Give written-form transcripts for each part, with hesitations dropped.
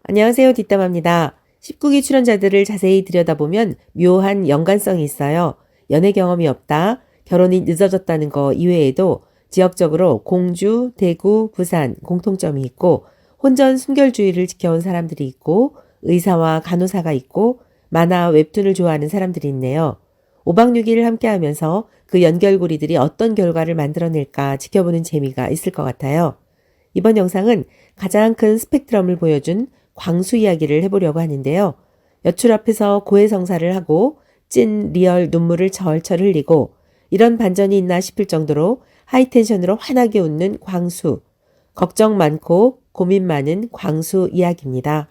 안녕하세요. 뒷담화입니다. 19기 출연자들을 자세히 들여다보면 묘한 연관성이 있어요. 연애 경험이 없다, 결혼이 늦어졌다는 거 이외에도 지역적으로 공주, 대구, 부산 공통점이 있고 혼전 순결주의를 지켜온 사람들이 있고 의사와 간호사가 있고 만화, 웹툰을 좋아하는 사람들이 있네요. 5박 6일을 함께하면서 그 연결고리들이 어떤 결과를 만들어낼까 지켜보는 재미가 있을 것 같아요. 이번 영상은 가장 큰 스펙트럼을 보여준 광수 이야기를 해보려고 하는데요. 여출 앞에서 고해성사를 하고 찐 리얼 눈물을 절철 흘리고 이런 반전이 있나 싶을 정도로 하이텐션으로 환하게 웃는 광수. 걱정 많고 고민 많은 광수 이야기입니다.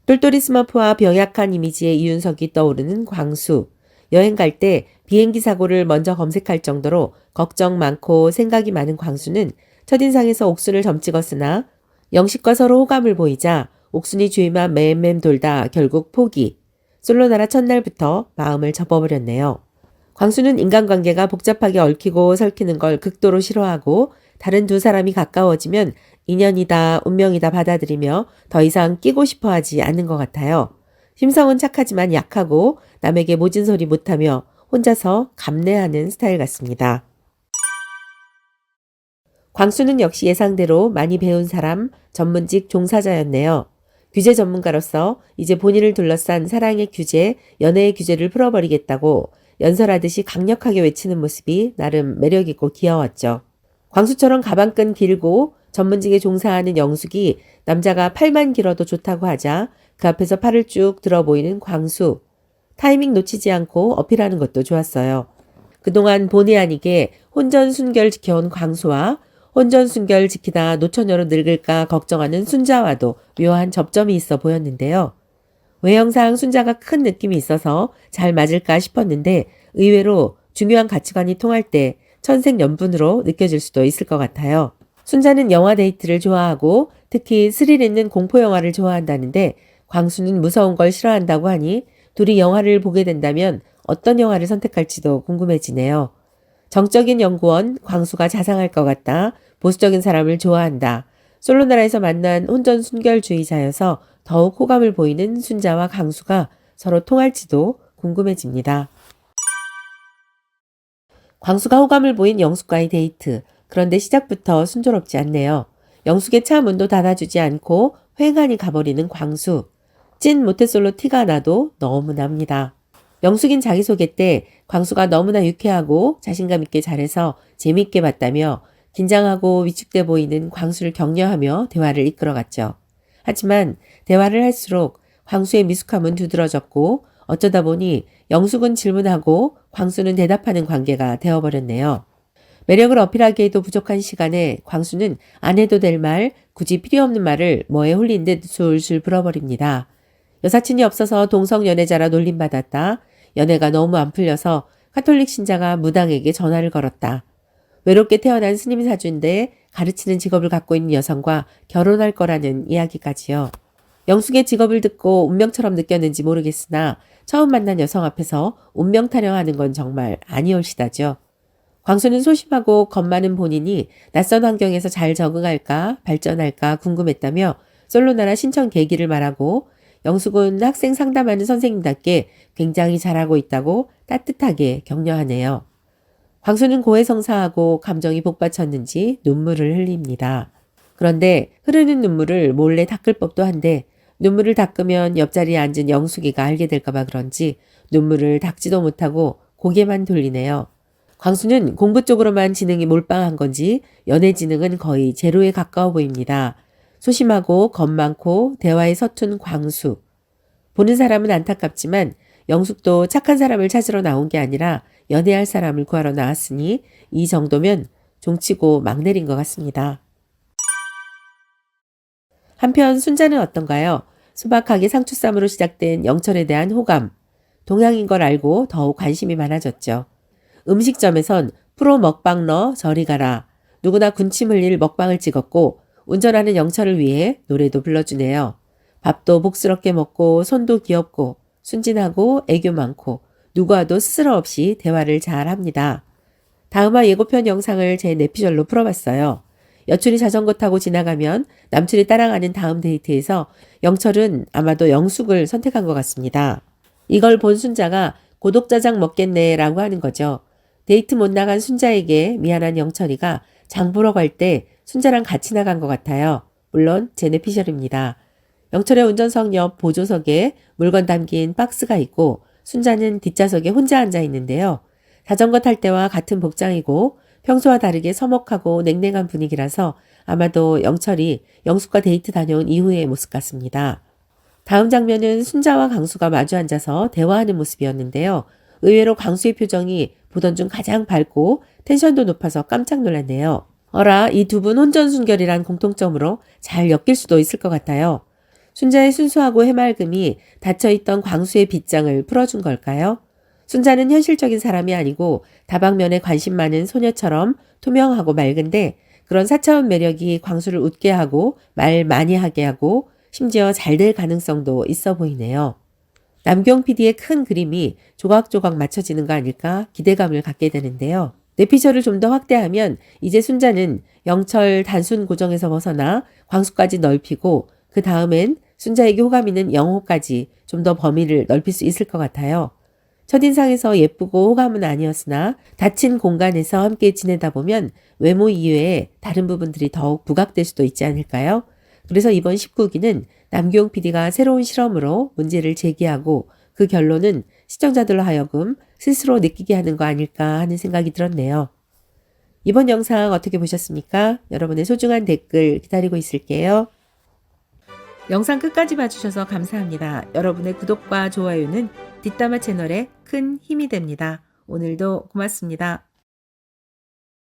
똘똘이 스머프와 병약한 이미지의 이윤석이 떠오르는 광수. 여행 갈 때 비행기 사고를 먼저 검색할 정도로 걱정 많고 생각이 많은 광수는 첫인상에서 옥순을 점찍었으나 영식과 서로 호감을 보이자 옥순이 주위만 맴맴 돌다 결국 포기. 솔로나라 첫날부터 마음을 접어버렸네요. 광수는 인간관계가 복잡하게 얽히고 설키는 걸 극도로 싫어하고 다른 두 사람이 가까워지면 인연이다, 운명이다 받아들이며 더 이상 끼고 싶어 하지 않는 것 같아요. 심성은 착하지만 약하고 남에게 모진 소리 못하며 혼자서 감내하는 스타일 같습니다. 광수는 역시 예상대로 많이 배운 사람, 전문직 종사자였네요. 규제 전문가로서 이제 본인을 둘러싼 사랑의 규제, 연애의 규제를 풀어버리겠다고 연설하듯이 강력하게 외치는 모습이 나름 매력있고 귀여웠죠. 광수처럼 가방끈 길고 전문직에 종사하는 영숙이 남자가 팔만 길어도 좋다고 하자 그 앞에서 팔을 쭉 들어 보이는 광수. 타이밍 놓치지 않고 어필하는 것도 좋았어요. 그동안 본의 아니게 혼전순결 지켜온 광수와 혼전순결 지키다 노처녀로 늙을까 걱정하는 순자와도 묘한 접점이 있어 보였는데요. 외형상 순자가 큰 느낌이 있어서 잘 맞을까 싶었는데 의외로 중요한 가치관이 통할 때 천생연분으로 느껴질 수도 있을 것 같아요. 순자는 영화 데이트를 좋아하고 특히 스릴 있는 공포 영화를 좋아한다는데 광수는 무서운 걸 싫어한다고 하니 둘이 영화를 보게 된다면 어떤 영화를 선택할지도 궁금해지네요. 정적인 연구원 광수가 자상할 것 같다. 보수적인 사람을 좋아한다. 솔로나라에서 만난 혼전 순결주의자여서 더욱 호감을 보이는 순자와 강수가 서로 통할지도 궁금해집니다. 광수가 호감을 보인 영숙과의 데이트. 그런데 시작부터 순조롭지 않네요. 영숙의 차 문도 닫아주지 않고 휑하니 가버리는 광수. 찐 모태솔로 티가 나도 너무 납니다. 영숙인 자기소개 때 광수가 너무나 유쾌하고 자신감 있게 잘해서 재미있게 봤다며 긴장하고 위축돼 보이는 광수를 격려하며 대화를 이끌어갔죠. 하지만 대화를 할수록 광수의 미숙함은 두드러졌고 어쩌다 보니 영숙은 질문하고 광수는 대답하는 관계가 되어버렸네요. 매력을 어필하기에도 부족한 시간에 광수는 안 해도 될 말, 굳이 필요 없는 말을 뭐에 홀린 듯 술술 불어버립니다. 여사친이 없어서 동성 연애자라 놀림받았다. 연애가 너무 안 풀려서 카톨릭 신자가 무당에게 전화를 걸었다. 외롭게 태어난 스님 사주인데 가르치는 직업을 갖고 있는 여성과 결혼할 거라는 이야기까지요. 영숙의 직업을 듣고 운명처럼 느꼈는지 모르겠으나 처음 만난 여성 앞에서 운명 타령하는 건 정말 아니올시다죠. 광수는 소심하고 겁 많은 본인이 낯선 환경에서 잘 적응할까 발전할까 궁금했다며 솔로나라 신청 계기를 말하고 영숙은 학생 상담하는 선생님답게 굉장히 잘하고 있다고 따뜻하게 격려하네요. 광수는 고해성사하고 감정이 복받쳤는지 눈물을 흘립니다. 그런데 흐르는 눈물을 몰래 닦을 법도 한데 눈물을 닦으면 옆자리에 앉은 영숙이가 알게 될까봐 그런지 눈물을 닦지도 못하고 고개만 돌리네요. 광수는 공부 쪽으로만 지능이 몰빵한 건지 연애 지능은 거의 제로에 가까워 보입니다. 소심하고 겁 많고 대화에 서툰 광수. 보는 사람은 안타깝지만 영숙도 착한 사람을 찾으러 나온 게 아니라 연애할 사람을 구하러 나왔으니 이 정도면 종치고 막 내린 것 같습니다. 한편 순자는 어떤가요? 소박하게 상추쌈으로 시작된 영철에 대한 호감. 동양인 걸 알고 더욱 관심이 많아졌죠. 음식점에선 프로 먹방러 저리 가라. 누구나 군침 흘릴 먹방을 찍었고 운전하는 영철을 위해 노래도 불러주네요. 밥도 복스럽게 먹고 손도 귀엽고 순진하고 애교 많고 누구와도 스스럼 없이 대화를 잘 합니다. 다음화 예고편 영상을 제 내피셜로 풀어봤어요. 여춘이 자전거 타고 지나가면 남춘이 따라가는 다음 데이트에서 영철은 아마도 영숙을 선택한 것 같습니다. 이걸 본 순자가 고독짜장 먹겠네 라고 하는 거죠. 데이트 못 나간 순자에게 미안한 영철이가 장 보러 갈 때 순자랑 같이 나간 것 같아요. 물론 제네 피셜입니다. 영철의 운전석 옆 보조석에 물건 담긴 박스가 있고 순자는 뒷좌석에 혼자 앉아 있는데요. 자전거 탈 때와 같은 복장이고 평소와 다르게 서먹하고 냉랭한 분위기라서 아마도 영철이 영숙과 데이트 다녀온 이후의 모습 같습니다. 다음 장면은 순자와 강수가 마주 앉아서 대화하는 모습이었는데요. 의외로 강수의 표정이 보던 중 가장 밝고 텐션도 높아서 깜짝 놀랐네요. 어라, 이 두 분 혼전순결이란 공통점으로 잘 엮일 수도 있을 것 같아요. 순자의 순수하고 해맑음이 닫혀있던 광수의 빗장을 풀어준 걸까요? 순자는 현실적인 사람이 아니고 다방면에 관심 많은 소녀처럼 투명하고 맑은데 그런 사차원 매력이 광수를 웃게 하고 말 많이 하게 하고 심지어 잘 될 가능성도 있어 보이네요. 남경 PD의 큰 그림이 조각조각 맞춰지는 거 아닐까 기대감을 갖게 되는데요. 뇌피셜을 좀 더 확대하면 이제 순자는 영철 단순 고정에서 벗어나 광수까지 넓히고 그 다음엔 순자에게 호감 있는 영호까지 좀 더 범위를 넓힐 수 있을 것 같아요. 첫인상에서 예쁘고 호감은 아니었으나 닫힌 공간에서 함께 지내다 보면 외모 이외에 다른 부분들이 더욱 부각될 수도 있지 않을까요? 그래서 이번 19기는 남기용 PD가 새로운 실험으로 문제를 제기하고 그 결론은 시청자들로 하여금 스스로 느끼게 하는 거 아닐까 하는 생각이 들었네요. 이번 영상 어떻게 보셨습니까? 여러분의 소중한 댓글 기다리고 있을게요. 영상 끝까지 봐주셔서 감사합니다. 여러분의 구독과 좋아요는 뒷담화 채널에 큰 힘이 됩니다. 오늘도 고맙습니다.